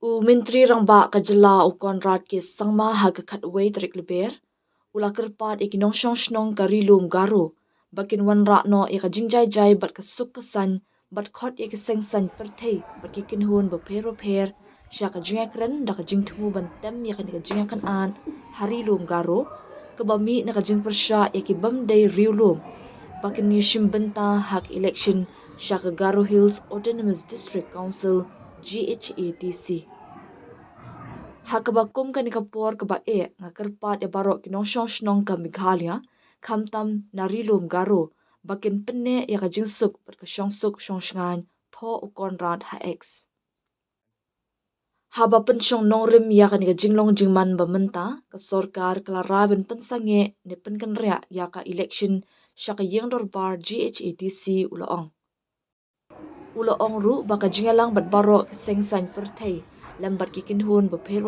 Menteri rangba kajela u Konrad ke sangma haga khatway tarik leber. Ula kerpat ikinong snong karilum garo. Bakin wanra no ika jingjai bat kasuk kasan bat khot ika sengsan perthei bat kikin hun bapher. Syaka jingakren da kajingtmu bantem yaka nika jingakan an harilum garo. Kebami naka jing persya yaki bamday riulum. Bakin yushim benta hak election Syaka Garo Hills Autonomous District Council GHADC. Hakabakum kan ikapor keba nga kerpat ya barok kinong snong ka Meghalaya kamtam narilum garo bakin penne ya ka jingsuk bat ka suk shngan tho u Konrad ha X. Haba pensyong nongrim ya ka nika jinglong jingman bamenta ka sorkar klara ben pensange ne penkan ria ya ka election syaka yengdor bar GHADC ulaong. Ulaong ru baka jingalang bat barok sengsan perthei lambat kikin hun bapher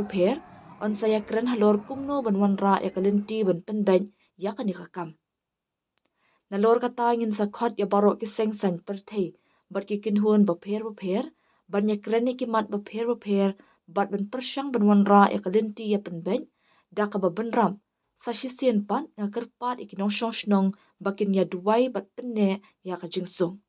on saya keren halor kumno banwanra ya kalenti ban penben ya kanikakam. Nalor kata ingin sakhot ya barok ki sengsan perthei bat kikin hun bapher ban ya keren kimat bapher bat ban persyang banwanra ya kalenti ya penben da ka babenram sasisien pan nga kerpat ikinong snong bakin ya duwai bat penne ya ka jingsung.